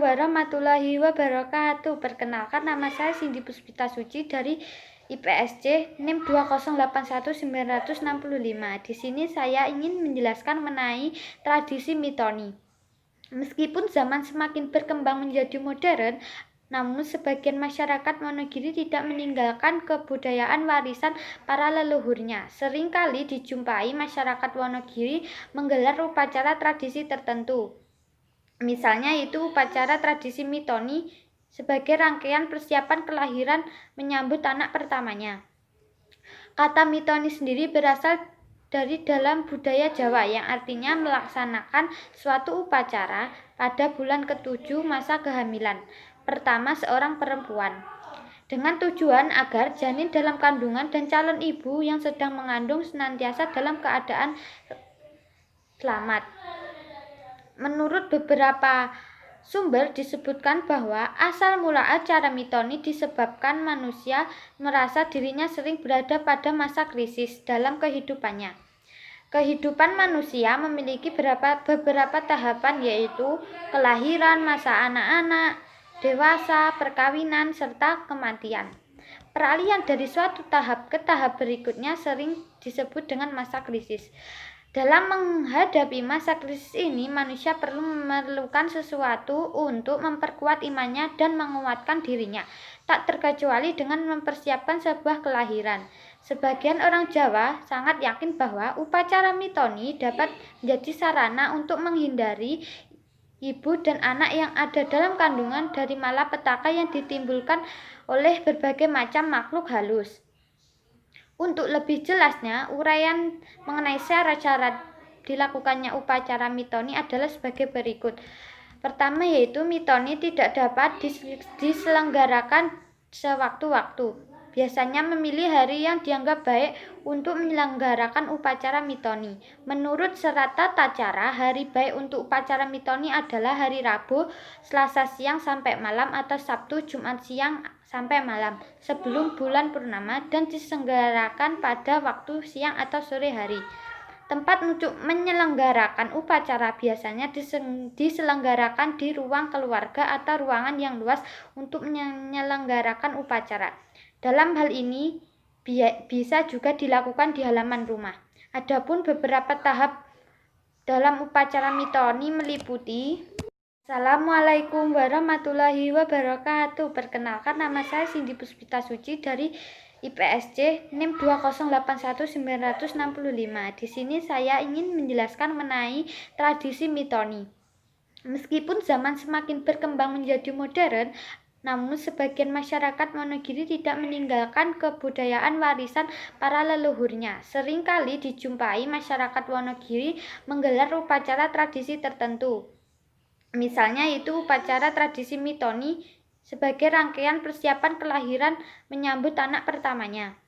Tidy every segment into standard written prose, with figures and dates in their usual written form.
warahmatullahi wabarakatuh. Perkenalkan, nama saya Cindy Puspita Suci dari IPSC NIM 2081965. Di sini saya ingin menjelaskan mengenai tradisi mitoni. Meskipun zaman semakin berkembang menjadi modern, namun sebagian masyarakat Wonogiri tidak meninggalkan kebudayaan warisan para leluhurnya. Seringkali dijumpai masyarakat Wonogiri menggelar upacara tradisi tertentu. Misalnya itu upacara tradisi mitoni sebagai rangkaian persiapan kelahiran menyambut anak pertamanya. Kata mitoni sendiri berasal dari dalam budaya Jawa yang artinya melaksanakan suatu upacara pada bulan ke-7 masa kehamilan pertama seorang perempuan, dengan tujuan agar janin dalam kandungan dan calon ibu yang sedang mengandung senantiasa dalam keadaan selamat. Menurut beberapa sumber disebutkan bahwa asal mula acara mitoni disebabkan manusia merasa dirinya sering berada pada masa krisis dalam kehidupannya. Kehidupan manusia memiliki beberapa tahapan, yaitu kelahiran, masa anak-anak, dewasa, perkawinan, serta kematian. Peralihan dari suatu tahap ke tahap berikutnya sering disebut dengan masa krisis. Dalam menghadapi masa krisis ini, manusia perlu memerlukan sesuatu untuk memperkuat imannya dan menguatkan dirinya, tak terkecuali dengan mempersiapkan sebuah kelahiran. Sebagian orang Jawa sangat yakin bahwa upacara mitoni dapat menjadi sarana untuk menghindari ibu dan anak yang ada dalam kandungan dari malapetaka yang ditimbulkan oleh berbagai macam makhluk halus. Untuk lebih jelasnya, uraian mengenai cara-cara dilakukannya upacara mitoni adalah sebagai berikut. Pertama, yaitu mitoni tidak dapat diselenggarakan sewaktu-waktu. Biasanya memilih hari yang dianggap baik untuk menyelenggarakan upacara mitoni. Menurut serat tata cara, hari baik untuk upacara mitoni adalah hari Rabu, Selasa siang sampai malam, atau Sabtu, Jumat siang sampai malam sebelum bulan purnama, dan diselenggarakan pada waktu siang atau sore hari. Tempat untuk menyelenggarakan upacara biasanya diselenggarakan di ruang keluarga atau ruangan yang luas untuk menyelenggarakan upacara. Dalam hal ini bisa juga dilakukan di halaman rumah. Adapun beberapa tahap dalam upacara mitoni meliputi: Assalamualaikum warahmatullahi wabarakatuh. Perkenalkan, nama saya Cindy Puspita Suci dari IPSC NIM 2081965. Di sini saya ingin menjelaskan mengenai tradisi mitoni. Meskipun zaman semakin berkembang menjadi modern, namun sebagian masyarakat Wonogiri tidak meninggalkan kebudayaan warisan para leluhurnya. Seringkali dijumpai masyarakat Wonogiri menggelar upacara tradisi tertentu. Misalnya itu upacara tradisi mitoni sebagai rangkaian persiapan kelahiran menyambut anak pertamanya.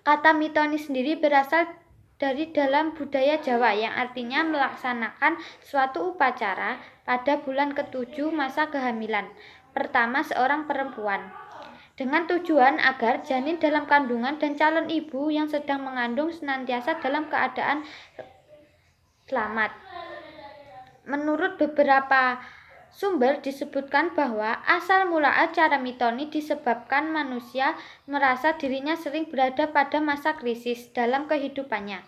Kata mitoni sendiri berasal dari dalam budaya Jawa yang artinya melaksanakan suatu upacara pada bulan ke-7 masa kehamilan pertama seorang perempuan, dengan tujuan agar janin dalam kandungan dan calon ibu yang sedang mengandung senantiasa dalam keadaan selamat. Menurut beberapa sumber disebutkan bahwa asal mula acara mitoni disebabkan manusia merasa dirinya sering berada pada masa krisis dalam kehidupannya.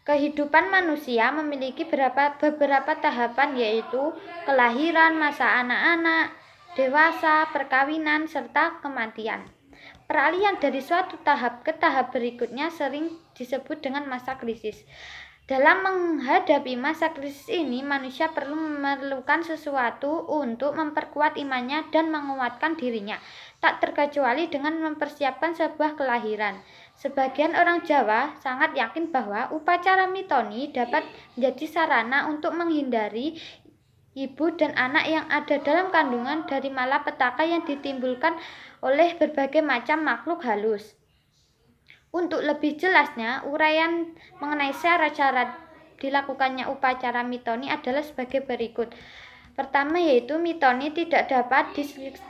Kehidupan manusia memiliki beberapa tahapan, yaitu kelahiran, masa anak-anak, dewasa, perkawinan, serta kematian. Peralihan dari suatu tahap ke tahap berikutnya sering disebut dengan masa krisis. Dalam menghadapi masa krisis ini, manusia perlu memerlukan sesuatu untuk memperkuat imannya dan menguatkan dirinya, tak terkecuali dengan mempersiapkan sebuah kelahiran. Sebagian orang Jawa sangat yakin bahwa upacara mitoni dapat menjadi sarana untuk menghindari ibu dan anak yang ada dalam kandungan dari malapetaka yang ditimbulkan oleh berbagai macam makhluk halus. Untuk lebih jelasnya, uraian mengenai cara-cara dilakukannya upacara mitoni adalah sebagai berikut. Pertama, yaitu mitoni tidak dapat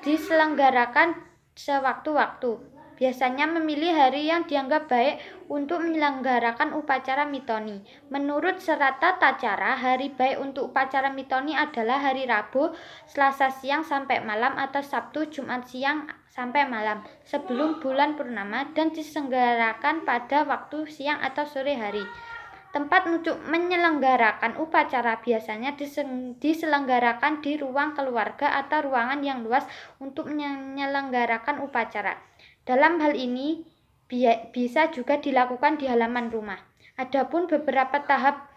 diselenggarakan sewaktu-waktu. biasanya memilih hari yang dianggap baik untuk menyelenggarakan upacara mitoni. Menurut serat tata cara, hari baik untuk upacara mitoni adalah hari Rabu, Selasa siang sampai malam atau Sabtu, Jumat siang sampai malam sebelum bulan purnama dan diselenggarakan pada waktu siang atau sore hari. Tempat untuk menyelenggarakan upacara biasanya diselenggarakan di ruang keluarga atau ruangan yang luas untuk menyelenggarakan upacara. Dalam hal ini bisa juga dilakukan di halaman rumah. Adapun beberapa tahap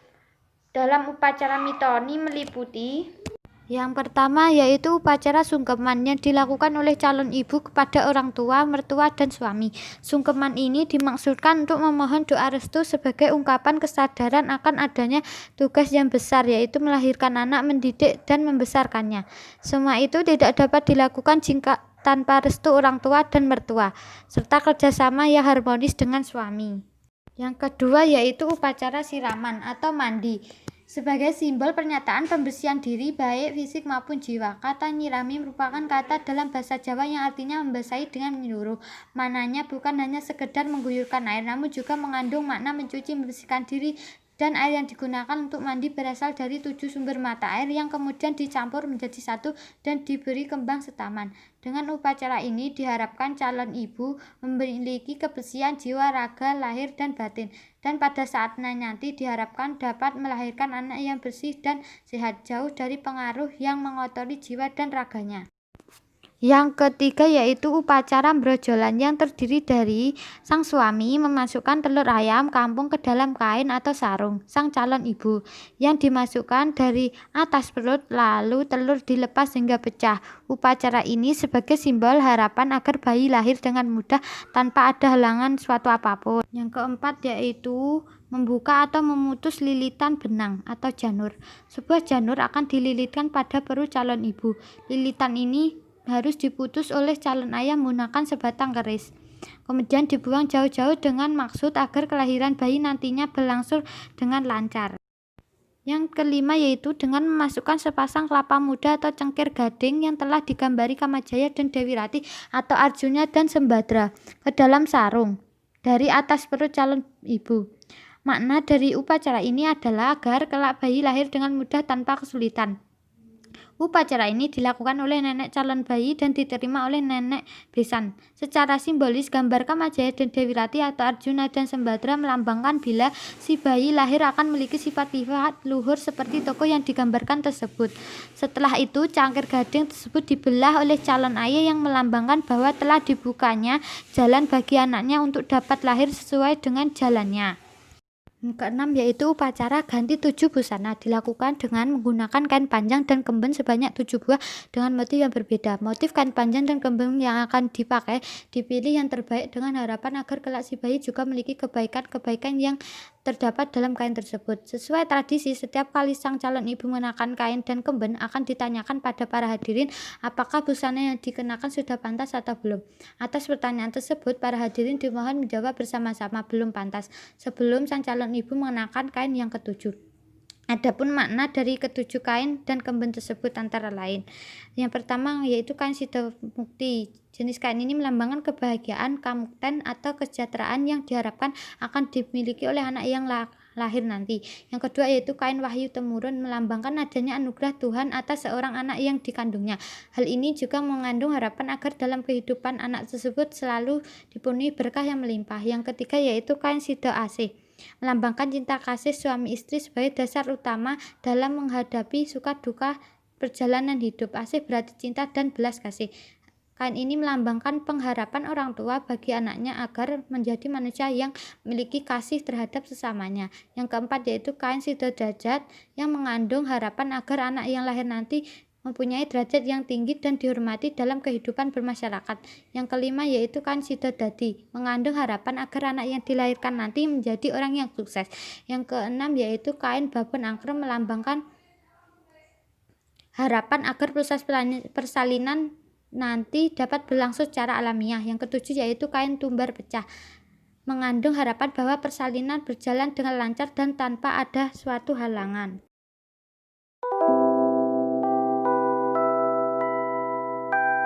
dalam upacara mitoni meliputi: yang pertama yaitu upacara sungkeman yang dilakukan oleh calon ibu kepada orang tua, mertua, dan suami. Sungkeman ini dimaksudkan untuk memohon doa restu sebagai ungkapan kesadaran akan adanya tugas yang besar, yaitu melahirkan anak, mendidik, dan membesarkannya. Semua itu tidak dapat dilakukan jika tanpa restu orang tua dan mertua, serta kerjasama yang harmonis dengan suami. Yang kedua yaitu upacara siraman atau mandi. Sebagai simbol pernyataan pembersihan diri baik fisik maupun jiwa, kata nyirami merupakan kata dalam bahasa Jawa yang artinya membasahi dengan menyeluruh. Maknanya bukan hanya sekedar mengguyurkan air, namun juga mengandung makna mencuci, membersihkan diri, dan air yang digunakan untuk mandi berasal dari 7 sumber mata air yang kemudian dicampur menjadi satu dan diberi kembang setaman. Dengan upacara ini diharapkan calon ibu memiliki kebersihan jiwa, raga, lahir, dan batin, dan pada saatnya nanti diharapkan dapat melahirkan anak yang bersih dan sehat, jauh dari pengaruh yang mengotori jiwa dan raganya. Yang ketiga yaitu upacara brojolan yang terdiri dari sang suami memasukkan telur ayam kampung ke dalam kain atau sarung sang calon ibu yang dimasukkan dari atas perut, lalu telur dilepas hingga pecah. Upacara ini sebagai simbol harapan agar bayi lahir dengan mudah tanpa ada halangan suatu apapun. Yang keempat yaitu membuka atau memutus lilitan benang atau janur. Sebuah janur akan dililitkan pada perut calon ibu. Lilitan ini harus diputus oleh calon ayah menggunakan sebatang keris. Kemudian dibuang jauh-jauh dengan maksud agar kelahiran bayi nantinya berlangsung dengan lancar. Yang kelima yaitu dengan memasukkan sepasang kelapa muda atau cengkir gading yang telah digambari Kamajaya dan Dewi Ratih atau Arjuna dan Sembadra ke dalam sarung dari atas perut calon ibu. Makna dari upacara ini adalah agar kelak bayi lahir dengan mudah tanpa kesulitan. Upacara ini dilakukan oleh nenek calon bayi dan diterima oleh nenek besan. Secara simbolis, gambar Kamajaya dan Dewi Ratih atau Arjuna dan Sembadra melambangkan bila si bayi lahir akan memiliki sifat-sifat luhur seperti tokoh yang digambarkan tersebut. Setelah itu, cangkir gading tersebut dibelah oleh calon ayah yang melambangkan bahwa telah dibukanya jalan bagi anaknya untuk dapat lahir sesuai dengan jalannya. Yang keenam yaitu upacara ganti 7 busana dilakukan dengan menggunakan kain panjang dan kemben sebanyak 7 buah dengan motif yang berbeda. Motif kain panjang dan kemben yang akan dipakai dipilih yang terbaik dengan harapan agar kelak si bayi juga memiliki kebaikan-kebaikan yang terdapat dalam kain tersebut. Sesuai tradisi, setiap kali sang calon ibu mengenakan kain dan kemben akan ditanyakan pada para hadirin apakah busana yang dikenakan sudah pantas atau belum. Atas pertanyaan tersebut, para hadirin dimohon menjawab bersama-sama belum pantas sebelum sang calon ibu mengenakan kain yang ketujuh. Adapun makna dari ketujuh kain dan kemben tersebut antara lain. Yang pertama yaitu kain Siddhamukti. Jenis kain ini melambangkan kebahagiaan, kamukten atau kesejahteraan yang diharapkan akan dimiliki oleh anak yang lahir nanti. Yang kedua yaitu kain Wahyu Temurun, melambangkan adanya anugerah Tuhan atas seorang anak yang dikandungnya. Hal ini juga mengandung harapan agar dalam kehidupan anak tersebut selalu dipenuhi berkah yang melimpah. Yang ketiga yaitu kain Siddha Asih, melambangkan cinta kasih suami istri sebagai dasar utama dalam menghadapi suka duka perjalanan hidup. Asih berarti cinta dan belas kasih. Kain ini melambangkan pengharapan orang tua bagi anaknya agar menjadi manusia yang memiliki kasih terhadap sesamanya. Yang keempat yaitu kain Siddha Derajat yang mengandung harapan agar anak yang lahir nanti mempunyai derajat yang tinggi dan dihormati dalam kehidupan bermasyarakat. Yang kelima yaitu kain Siddha Dadi, mengandung harapan agar anak yang dilahirkan nanti menjadi orang yang sukses. Yang keenam yaitu kain Babon Angker, melambangkan harapan agar proses persalinan nanti dapat berlangsung secara alamiah. Yang ketujuh yaitu kain Tumbar Pecah, mengandung harapan bahwa persalinan berjalan dengan lancar dan tanpa ada suatu halangan.